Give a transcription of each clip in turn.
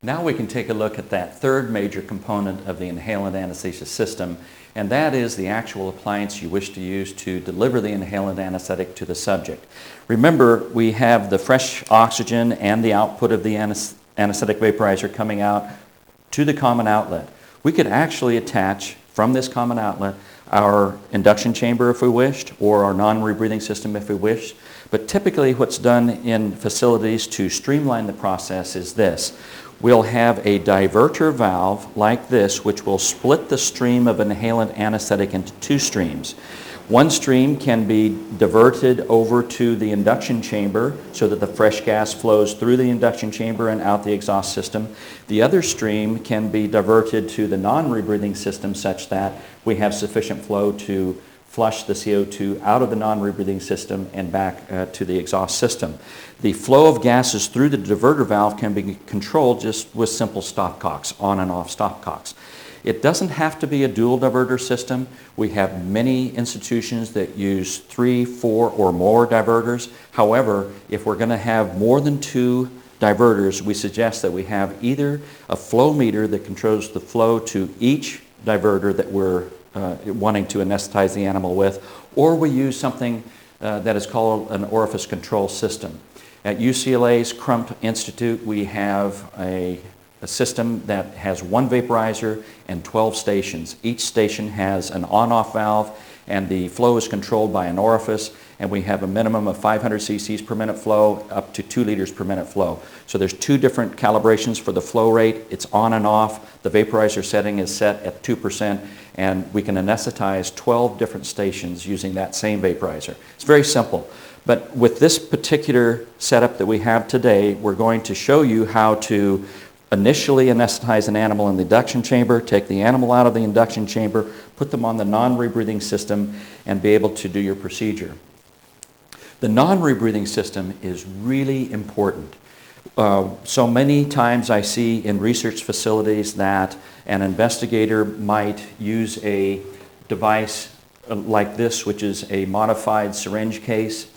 Now we can take a look at that third major component of the inhalant anesthesia system, and that is the actual appliance you wish to use to deliver the inhalant anesthetic to the subject. Remember, we have the fresh oxygen and the output of the anesthetic vaporizer coming out to the common outlet. We could actually attach from this common outlet our induction chamber if we wished, or our non-rebreathing system if we wished. But typically what's done in facilities to streamline the process is this. We'll have a diverter valve like this, which will split the stream of inhalant anesthetic into two streams. One stream can be diverted over to the induction chamber so that the fresh gas flows through the induction chamber and out the exhaust system. The other stream can be diverted to the non-rebreathing system such that we have sufficient flow to flush the CO2 out of the non-rebreathing system and back to the exhaust system. The flow of gases through the diverter valve can be controlled just with simple stopcocks, on and off stopcocks. It doesn't have to be a dual diverter system. We have many institutions that use 3, 4, or more diverters. However, if we're going to have more than 2 diverters, we suggest that we have either a flow meter that controls the flow to each diverter that we're wanting to anesthetize the animal with, or we use something that is called an orifice control system. At UCLA's Crump Institute, we have a system that has 1 vaporizer and 12 stations. Each station has an on-off valve, and the flow is controlled by an orifice, and we have a minimum of 500 cc's per minute flow up to 2 liters per minute flow. So there's 2 different calibrations for the flow rate. It's on and off. The vaporizer setting is set at 2%, and we can anesthetize 12 different stations using that same vaporizer. It's very simple. But with this particular setup that we have today, we're going to show you how to initially anesthetize an animal in the induction chamber, take the animal out of the induction chamber, put them on the non-rebreathing system, and be able to do your procedure. The non-rebreathing system is really important. So many times I see in research facilities that an investigator might use a device like this, which is a modified syringe case.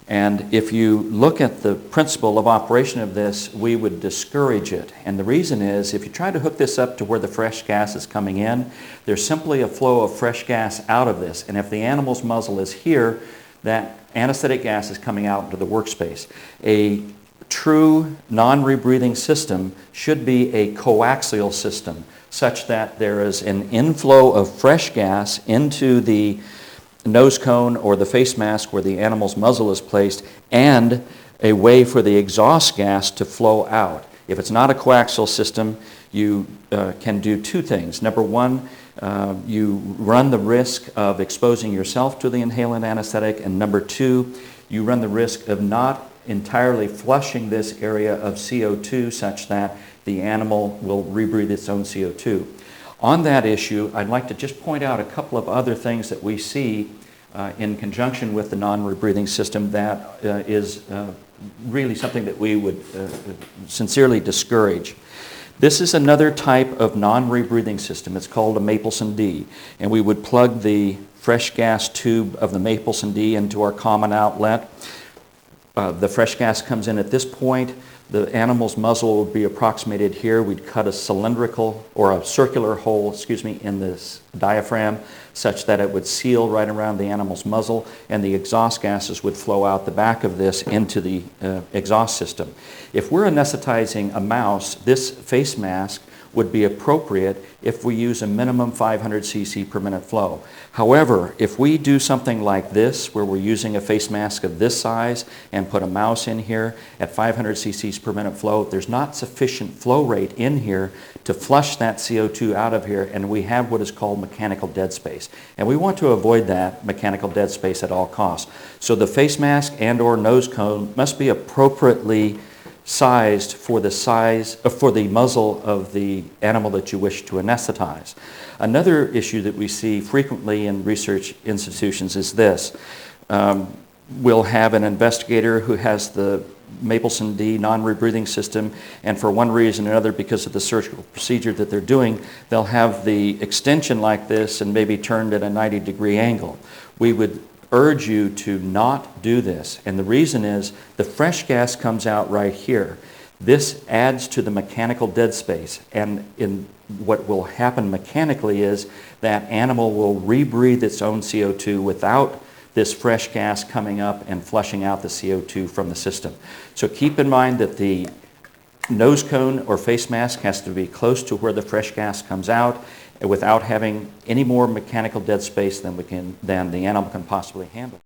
And if you look at the principle of operation of this, we would discourage it. And the reason is, if you try to hook this up to where the fresh gas is coming in, there's simply a flow of fresh gas out of this. And if the animal's muzzle is here, that anesthetic gas is coming out into the workspace. A true non-rebreathing system should be a coaxial system, such that there is an inflow of fresh gas into the nose cone or the face mask where the animal's muzzle is placed, and a way for the exhaust gas to flow out. If it's not a coaxial system, you can do 2 things. Number 1, you run the risk of exposing yourself to the inhalant anesthetic, and number 2, you run the risk of not entirely flushing this area of CO2 such that the animal will rebreathe its own CO2. On that issue, I'd like to just point out a couple of other things that we see in conjunction with the non-rebreathing system that is really something that we would sincerely discourage. This is another type of non-rebreathing system. It's called a Mapleson D, and we would plug the fresh gas tube of the Mapleson D into our common outlet. The fresh gas comes in at this point. The animal's muzzle would be approximated here. We'd cut a cylindrical or a circular hole, in this diaphragm such that it would seal right around the animal's muzzle, and the exhaust gases would flow out the back of this into the exhaust system. If we're anesthetizing a mouse, this face mask would be appropriate if we use a minimum 500 cc per minute flow. However, if we do something like this, where we're using a face mask of this size and put a mouse in here at 500 cc's per minute flow, there's not sufficient flow rate in here to flush that CO2 out of here, and we have what is called mechanical dead space. And we want to avoid that mechanical dead space at all costs. So the face mask and or nose cone must be appropriately sized for the muzzle of the animal that you wish to anesthetize. Another issue that we see frequently in research institutions is this. We'll have an investigator who has the Mapleson D non-rebreathing system, and for one reason or another, because of the surgical procedure that they're doing, they'll have the extension like this and maybe turned at a 90-degree angle. We would urge you to not do this, and the reason is the fresh gas comes out right here. This adds to the mechanical dead space, and what will happen mechanically is that animal will rebreathe its own CO2 without this fresh gas coming up and flushing out the CO2 from the system. So keep in mind that the nose cone or face mask has to be close to where the fresh gas comes out without having any more mechanical dead space than the animal can possibly handle.